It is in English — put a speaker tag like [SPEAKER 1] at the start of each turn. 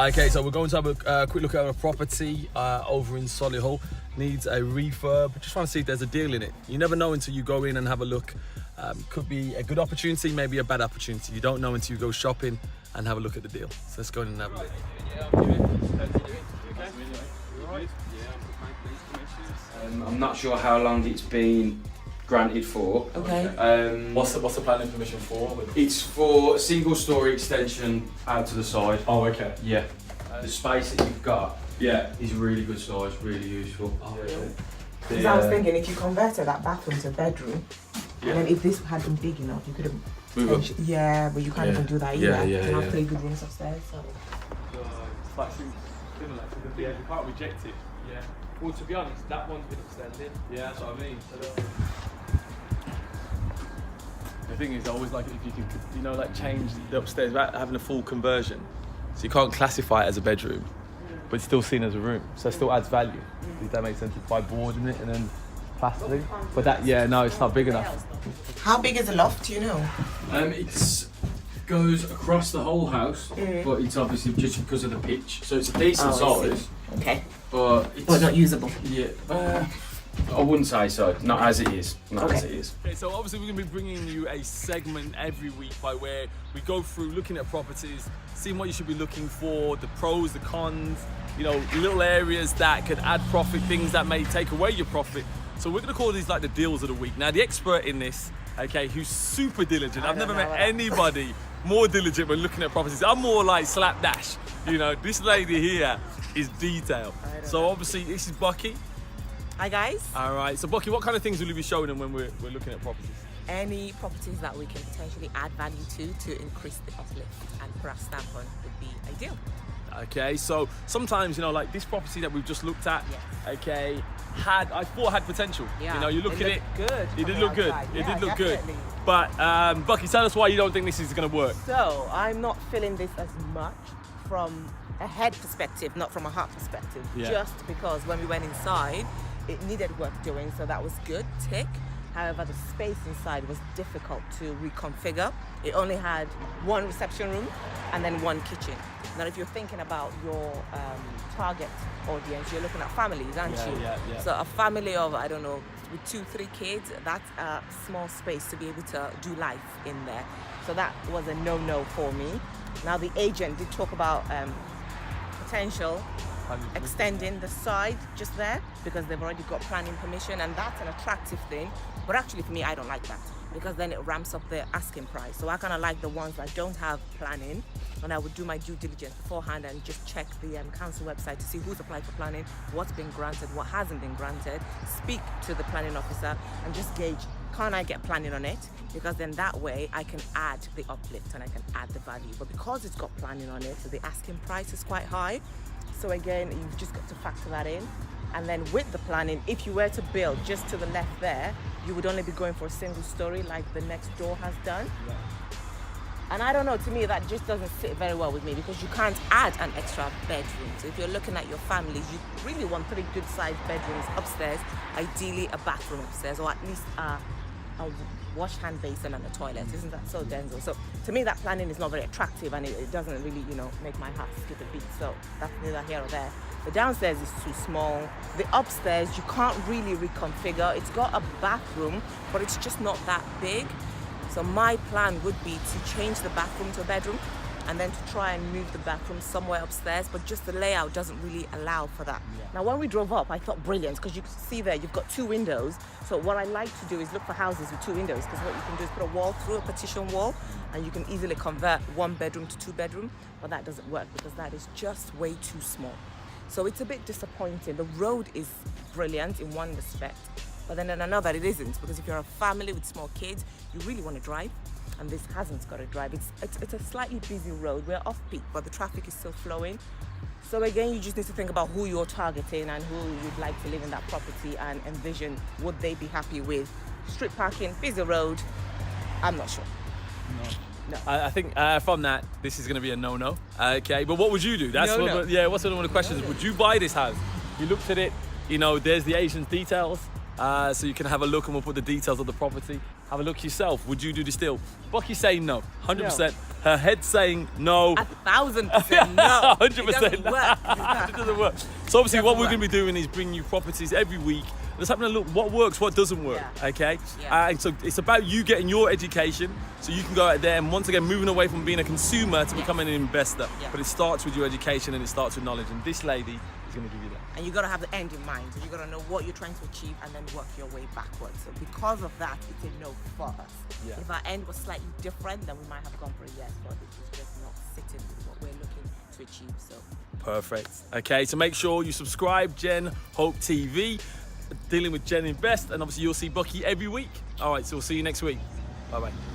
[SPEAKER 1] Okay, so we're going to have a quick look at a property over in Solihull. Needs a refurb. Just trying to see if there's a deal in it. You never know until you go in and have a look. Could be a good opportunity, maybe a bad opportunity. You don't know until you go shopping and have a look at the deal. So let's go in and have a look.
[SPEAKER 2] I'm not sure how long it's been granted for.
[SPEAKER 3] Okay.
[SPEAKER 1] What's the planning permission for?
[SPEAKER 2] It's for a single story extension out to the side.
[SPEAKER 1] Oh, okay.
[SPEAKER 2] Yeah. The space that you've got
[SPEAKER 1] Yeah.
[SPEAKER 2] is really good size, really useful.
[SPEAKER 1] Oh,
[SPEAKER 3] Because I was thinking if you converted that bathroom to a bedroom, and then if this had been big enough, you could have. Yeah, but you can't even do that either. You can have 3 good rooms upstairs. So.
[SPEAKER 4] It's like similar to the you can't reject it. Yeah. Well, to be honest, that one's been extended. Yeah, that's what I mean. The thing is, I always like it if you can, like change the upstairs without having a full conversion. So you can't classify it as a bedroom, but it's still seen as a room. So it still adds value. If that makes sense, by boarding it and then plastering. But that, it's not big enough.
[SPEAKER 3] How big is the loft? Do you know?
[SPEAKER 2] It goes across the whole house, but it's obviously just because of the pitch. So it's a decent size.
[SPEAKER 3] Okay.
[SPEAKER 2] But it's
[SPEAKER 3] not usable.
[SPEAKER 2] Yeah. I wouldn't say so. Not as it is. As it is.
[SPEAKER 4] Okay, so obviously we're going to be bringing you a segment every week by where we go through looking at properties, seeing what you should be looking for, the pros, the cons, little areas that could add profit, things that may take away your profit. So we're going to call these like the deals of the week. Now, the expert in this, okay, who's super diligent. I've never met anybody more diligent when looking at properties. I'm more like slapdash. This lady here is detail. So obviously this is Bukky.
[SPEAKER 5] Hi guys.
[SPEAKER 4] All right, so Bukky, what kind of things will you be showing them when we're looking at properties?
[SPEAKER 5] Any properties that we can potentially add value to increase the uplift and put our stamp on would be ideal.
[SPEAKER 4] Okay, so sometimes, like this property that we've just looked at, okay, I thought had potential.
[SPEAKER 5] Yeah.
[SPEAKER 4] You look at it.
[SPEAKER 5] Good.
[SPEAKER 4] It did look good. It did look good.
[SPEAKER 5] Definitely.
[SPEAKER 4] But Bukky, tell us why you don't think this is going to work.
[SPEAKER 5] So I'm not feeling this as much from a head perspective, not from a heart perspective.
[SPEAKER 4] Yeah.
[SPEAKER 5] Just because when we went inside, it needed work doing, so that was good, tick. However, the space inside was difficult to reconfigure. It only had 1 reception room and then 1 kitchen. Now, if you're thinking about your target audience, you're looking at families, aren't you?
[SPEAKER 4] Yeah.
[SPEAKER 5] So a family of, I don't know, with 2-3 kids, that's a small space to be able to do life in there. So that was a no-no for me. Now, the agent did talk about potential extending the side just there because they've already got planning permission, and that's an attractive thing. But actually for me, I don't like that because then it ramps up the asking price. So I kind of like the ones that don't have planning, and I would do my due diligence beforehand and just check the council website to see who's applied for planning, what's been granted, what hasn't been granted, speak to the planning officer and just gauge, can I get planning on it? Because then that way I can add the uplift and I can add the value. But because it's got planning on it, so the asking price is quite high. So again, you've just got to factor that in. And then with the planning, if you were to build just to the left there, you would only be going for a single story like the next door has done.
[SPEAKER 4] Yeah.
[SPEAKER 5] And I don't know, to me that just doesn't sit very well with me because you can't add an extra bedroom. So if you're looking at your family, you really want 3 good sized bedrooms upstairs, ideally a bathroom upstairs, or at least a wash hand basin and a toilet. Isn't that so, Denzel? So to me that planning is not very attractive, and it doesn't really, make my heart skip a beat. So that's neither here or there. The downstairs is too small. The upstairs you can't really reconfigure. It's got a bathroom, but it's just not that big. So my plan would be to change the bathroom to a bedroom and then to try and move the bathroom somewhere upstairs, but just the layout doesn't really allow for that. Yeah. Now when we drove up, I thought brilliant, because you can see there you've got 2 windows. So what I like to do is look for houses with 2 windows, because what you can do is put a wall through, a partition wall, and you can easily convert 1 bedroom to 2 bedroom, but that doesn't work because that is just way too small. So it's a bit disappointing. The road is brilliant in one respect, but then in another it isn't, because if you're a family with small kids, you really want to drive, and this hasn't got a drive. It's a slightly busy road. We're off peak, but the traffic is still flowing. So again, you just need to think about who you're targeting and who you'd like to live in that property, and envision, would they be happy with street parking, busy road? I'm not sure.
[SPEAKER 4] No. I think from that, this is going to be a no-no. Okay, but what would you do? That's
[SPEAKER 5] No-no.
[SPEAKER 4] what's one of the questions? No-no. Would you buy this house? You looked at it, there's the agent's details, so you can have a look, and we'll put the details of the property. Have a look yourself. Would you do this deal? Bukky saying no, 100%. her head saying no.
[SPEAKER 5] 1,000% no.
[SPEAKER 4] 100%.
[SPEAKER 5] It doesn't work.
[SPEAKER 4] It doesn't work. So obviously what we're going to be doing is bringing you properties every week. Let's have a look what works, what doesn't work,
[SPEAKER 5] Yeah.
[SPEAKER 4] okay?
[SPEAKER 5] Yeah.
[SPEAKER 4] And so it's about you getting your education so you can go out there and once again moving away from being a consumer to becoming an investor.
[SPEAKER 5] Yeah.
[SPEAKER 4] But it starts with your education and it starts with knowledge, and this lady is going to give you that.
[SPEAKER 5] And you got to have the end in mind. You got to know what you're trying to achieve and then work your way backwards. So because of that, it's a no for us.
[SPEAKER 4] Yeah.
[SPEAKER 5] If our end was slightly different, then we might have gone for a yes, but it was just not sitting with what we're looking to achieve. So
[SPEAKER 4] Perfect. Okay, so make sure you subscribe, Gen Hope TV, dealing with GenInvest, and obviously you'll see Bukky every week. All right, so we'll see you next week. Bye-bye.